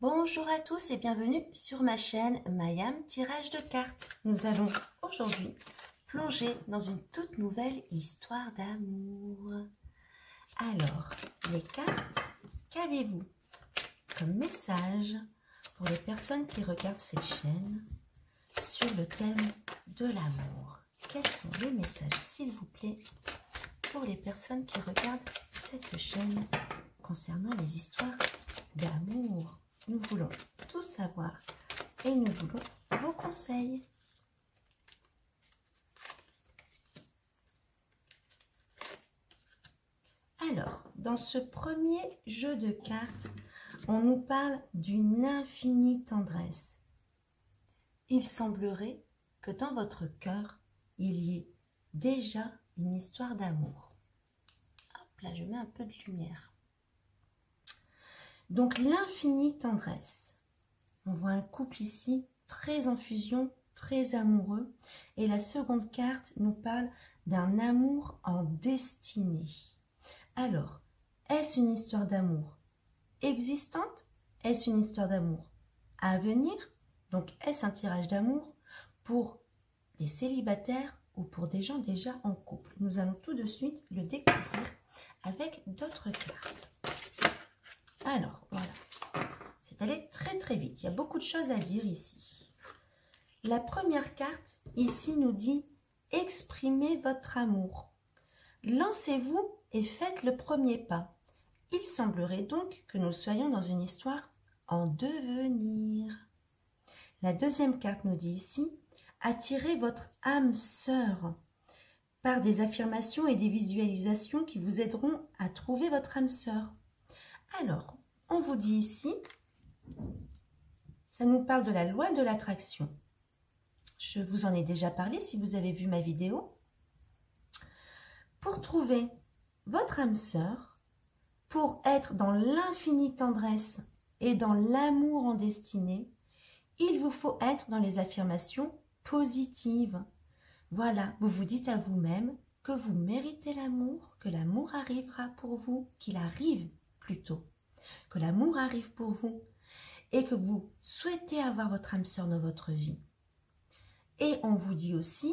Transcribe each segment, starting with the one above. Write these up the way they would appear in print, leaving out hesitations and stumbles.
Bonjour à tous et bienvenue sur ma chaîne Mayam Tirage de cartes. Nous allons aujourd'hui plonger dans une toute nouvelle histoire d'amour. Alors, les cartes, qu'avez-vous comme message pour les personnes qui regardent cette chaîne sur le thème de l'amour? Quels sont les messages, s'il vous plaît, pour les personnes qui regardent cette chaîne concernant les histoires d'amour? Nous voulons tout savoir et nous voulons vos conseils. Alors, dans ce premier jeu de cartes, on nous parle d'une infinie tendresse. Il semblerait que dans votre cœur, il y ait déjà une histoire d'amour. Hop là, je mets un peu de lumière. Donc l'infinie tendresse. On voit un couple ici très en fusion, très amoureux. Et la seconde carte nous parle d'un amour en destinée. Alors, est-ce une histoire d'amour existante? Est-ce une histoire d'amour à venir? Donc, est-ce un tirage d'amour pour des célibataires ou pour des gens déjà en couple? Nous allons tout de suite le découvrir avec d'autres cartes. Alors, voilà. C'est allé très très vite. Il y a beaucoup de choses à dire ici. La première carte, ici, nous dit « Exprimez votre amour. Lancez-vous et faites le premier pas. » Il semblerait donc que nous soyons dans une histoire en devenir. La deuxième carte nous dit ici « Attirez votre âme sœur par des affirmations et des visualisations qui vous aideront à trouver votre âme sœur. » Alors, on vous dit ici, ça nous parle de la loi de l'attraction. Je vous en ai déjà parlé si vous avez vu ma vidéo. Pour trouver votre âme sœur, pour être dans l'infinie tendresse et dans l'amour en destinée, il vous faut être dans les affirmations positives. Voilà, vous vous dites à vous-même que vous méritez l'amour, que l'amour arrivera pour vous, qu'il arrive plutôt, que l'amour arrive pour vous et que vous souhaitez avoir votre âme sœur dans votre vie. Et on vous dit aussi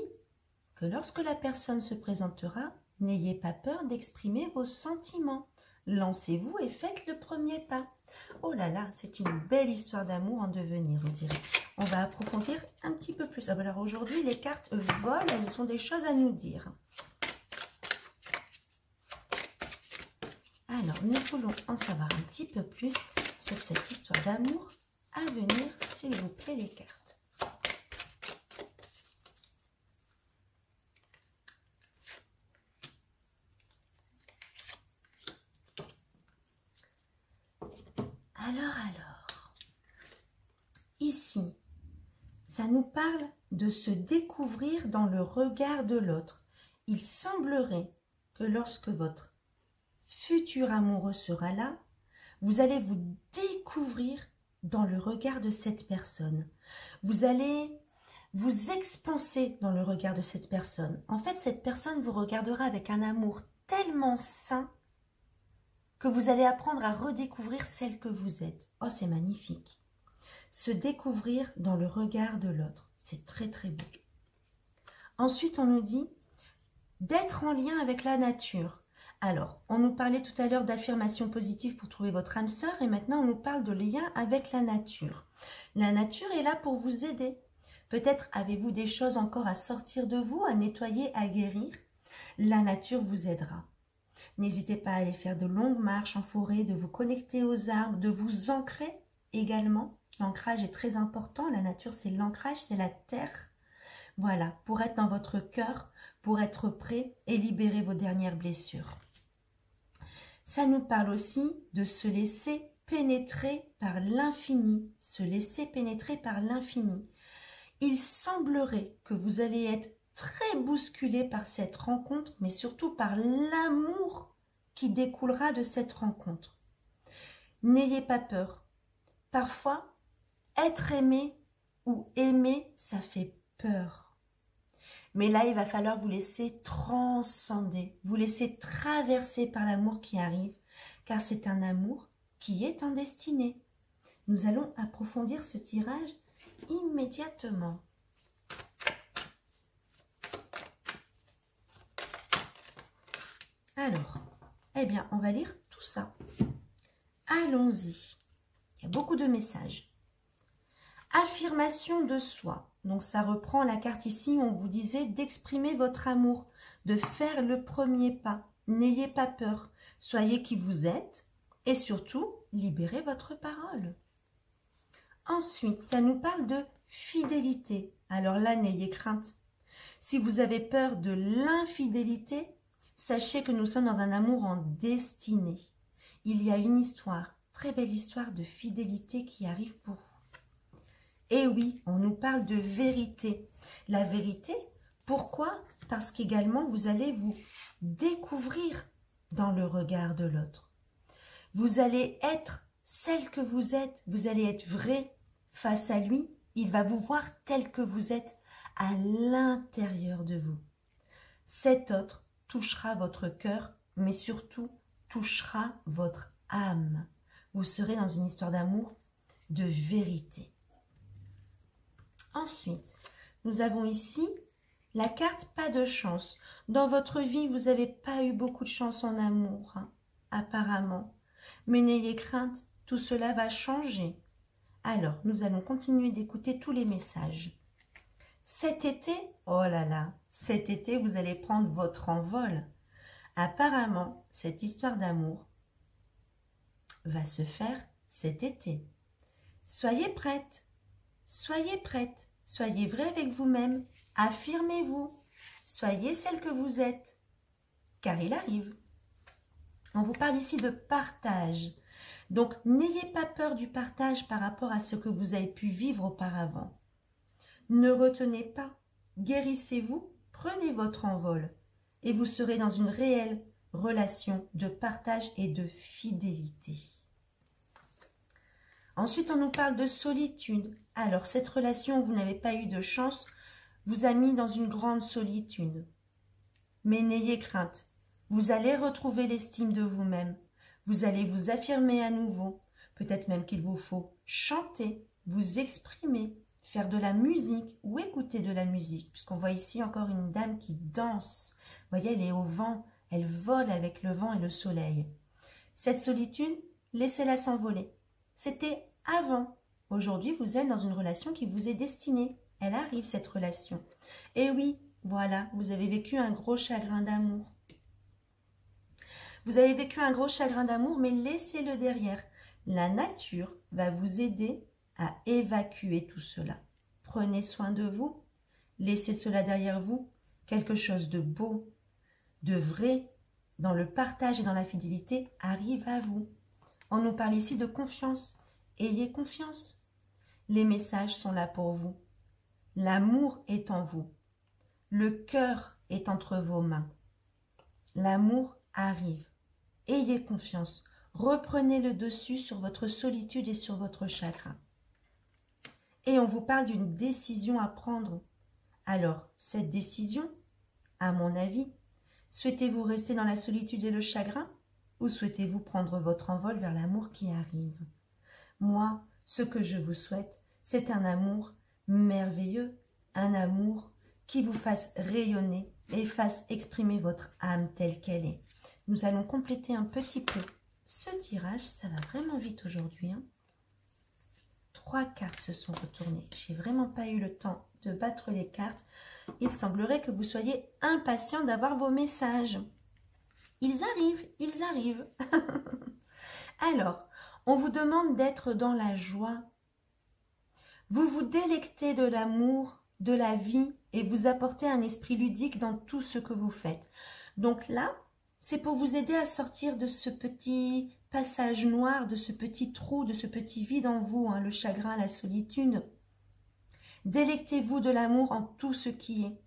que lorsque la personne se présentera, n'ayez pas peur d'exprimer vos sentiments. Lancez-vous et faites le premier pas. Oh là là, c'est une belle histoire d'amour en devenir, on dirait. On va approfondir un petit peu plus. Alors aujourd'hui, les cartes volent, elles ont des choses à nous dire. Alors, nous voulons en savoir un petit peu plus sur cette histoire d'amour à venir, s'il vous plaît, les cartes. Alors, ici, ça nous parle de se découvrir dans le regard de l'autre. Il semblerait que lorsque votre futur amoureux sera là, vous allez vous découvrir dans le regard de cette personne. Vous allez vous expanser dans le regard de cette personne. En fait, cette personne vous regardera avec un amour tellement sain que vous allez apprendre à redécouvrir celle que vous êtes. Oh, c'est magnifique. Se découvrir dans le regard de l'autre. C'est très très beau. Ensuite, on nous dit d'être en lien avec la nature. Alors, on nous parlait tout à l'heure d'affirmations positives pour trouver votre âme sœur et maintenant on nous parle de lien avec la nature. La nature est là pour vous aider. Peut-être avez-vous des choses encore à sortir de vous, à nettoyer, à guérir. La nature vous aidera. N'hésitez pas à aller faire de longues marches en forêt, de vous connecter aux arbres, de vous ancrer également. L'ancrage est très important. La nature, c'est l'ancrage, c'est la terre. Voilà, pour être dans votre cœur, pour être prêt et libérer vos dernières blessures. Ça nous parle aussi de se laisser pénétrer par l'infini. Se laisser pénétrer par l'infini. Il semblerait que vous allez être très bousculé par cette rencontre, mais surtout par l'amour qui découlera de cette rencontre. N'ayez pas peur. Parfois, être aimé ou aimer, ça fait peur. Mais là, il va falloir vous laisser transcender, vous laisser traverser par l'amour qui arrive, car c'est un amour qui est en destinée. Nous allons approfondir ce tirage immédiatement. Alors, eh bien, on va lire tout ça. Allons-y. Il y a beaucoup de messages. Affirmation de soi. Donc, ça reprend la carte ici où on vous disait d'exprimer votre amour, de faire le premier pas. N'ayez pas peur. Soyez qui vous êtes et surtout, libérez votre parole. Ensuite, ça nous parle de fidélité. Alors là, n'ayez crainte. Si vous avez peur de l'infidélité, sachez que nous sommes dans un amour en destinée. Il y a une histoire, très belle histoire de fidélité qui arrive pour vous. Et oui, on nous parle de vérité. La vérité, pourquoi? Parce qu'également, vous allez vous découvrir dans le regard de l'autre. Vous allez être celle que vous allez être vrai face à lui. Il va vous voir tel que vous êtes à l'intérieur de vous. Cet autre touchera votre cœur, mais surtout touchera votre âme. Vous serez dans une histoire d'amour, de vérité. Ensuite, nous avons ici la carte pas de chance. Dans votre vie, vous n'avez pas eu beaucoup de chance en amour, hein, apparemment. Mais n'ayez crainte, tout cela va changer. Alors, nous allons continuer d'écouter tous les messages. Cet été, oh là là, cet été, vous allez prendre votre envol. Apparemment, cette histoire d'amour va se faire cet été. Soyez prête, soyez prête, soyez vrai avec vous-même, affirmez-vous, soyez celle que vous êtes, car il arrive. On vous parle ici de partage. Donc, n'ayez pas peur du partage par rapport à ce que vous avez pu vivre auparavant. Ne retenez pas, guérissez-vous, prenez votre envol et vous serez dans une réelle relation de partage et de fidélité. Ensuite, on nous parle de solitude. Alors, cette relation où vous n'avez pas eu de chance vous a mis dans une grande solitude. Mais n'ayez crainte. Vous allez retrouver l'estime de vous-même. Vous allez vous affirmer à nouveau. Peut-être même qu'il vous faut chanter, vous exprimer, faire de la musique ou écouter de la musique. Puisqu'on voit ici encore une dame qui danse. Vous voyez, elle est au vent. Elle vole avec le vent et le soleil. Cette solitude, laissez-la s'envoler. C'était avant. Aujourd'hui, vous êtes dans une relation qui vous est destinée. Elle arrive, cette relation. Et oui, voilà, vous avez vécu un gros chagrin d'amour. Vous avez vécu un gros chagrin d'amour, mais laissez-le derrière. La nature va vous aider à évacuer tout cela. Prenez soin de vous. Laissez cela derrière vous. Quelque chose de beau, de vrai, dans le partage et dans la fidélité, arrive à vous. On nous parle ici de confiance. Ayez confiance. Les messages sont là pour vous. L'amour est en vous. Le cœur est entre vos mains. L'amour arrive. Ayez confiance. Reprenez le dessus sur votre solitude et sur votre chagrin. Et on vous parle d'une décision à prendre. Alors, cette décision, à mon avis, souhaitez-vous rester dans la solitude et le chagrin ou souhaitez-vous prendre votre envol vers l'amour qui arrive? Moi, ce que je vous souhaite, c'est un amour merveilleux, un amour qui vous fasse rayonner et fasse exprimer votre âme telle qu'elle est. Nous allons compléter un petit peu ce tirage, ça va vraiment vite aujourd'hui. Hein. 3 cartes se sont retournées. J'ai vraiment pas eu le temps de battre les cartes. Il semblerait que vous soyez impatient d'avoir vos messages. Ils arrivent, ils arrivent. Alors, on vous demande d'être dans la joie. Vous vous délectez de l'amour, de la vie et vous apportez un esprit ludique dans tout ce que vous faites. Donc là, c'est pour vous aider à sortir de ce petit passage noir, de ce petit trou, de ce petit vide en vous, hein, le chagrin, la solitude. Délectez-vous de l'amour en tout ce qui est.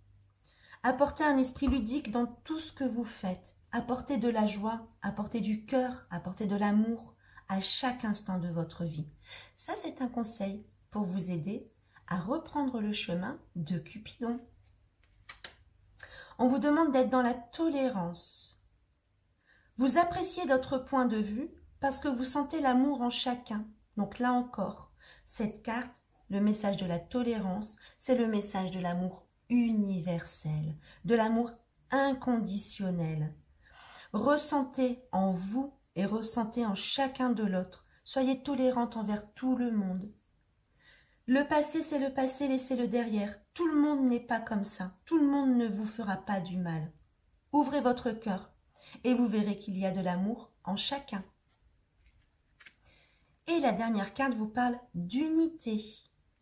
Apportez un esprit ludique dans tout ce que vous faites. Apportez de la joie, apportez du cœur, apportez de l'amour à chaque instant de votre vie. Ça, c'est un conseil pour vous aider à reprendre le chemin de Cupidon. On vous demande d'être dans la tolérance. Vous appréciez d'autres points de vue parce que vous sentez l'amour en chacun. Donc là encore, cette carte, le message de la tolérance, c'est le message de l'amour universel, de l'amour inconditionnel. Ressentez en vous et ressentez en chacun de l'autre. Soyez tolérante envers tout le monde. Le passé, c'est le passé, laissez-le derrière. Tout le monde n'est pas comme ça. Tout le monde ne vous fera pas du mal. Ouvrez votre cœur et vous verrez qu'il y a de l'amour en chacun. Et la dernière carte vous parle d'unité.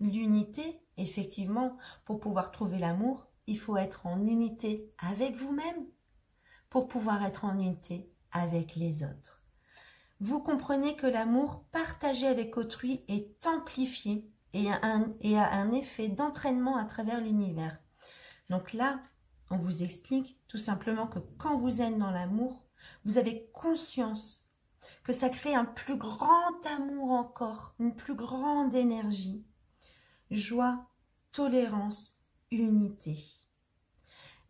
L'unité, effectivement, pour pouvoir trouver l'amour, il faut être en unité avec vous-même pour pouvoir être en unité avec les autres. Vous comprenez que l'amour partagé avec autrui est amplifié et a un effet d'entraînement à travers l'univers. Donc là, on vous explique tout simplement que quand vous êtes dans l'amour, vous avez conscience que ça crée un plus grand amour encore, une plus grande énergie. Joie, tolérance, unité.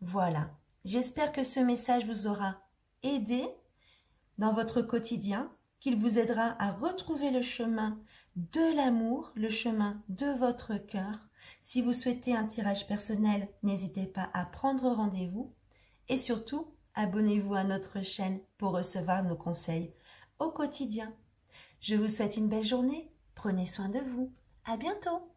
Voilà, j'espère que ce message vous aura aidé dans votre quotidien, qu'il vous aidera à retrouver le chemin de l'amour, le chemin de votre cœur. Si vous souhaitez un tirage personnel, n'hésitez pas à prendre rendez-vous et surtout, abonnez-vous à notre chaîne pour recevoir nos conseils au quotidien. Je vous souhaite une belle journée, prenez soin de vous, à bientôt.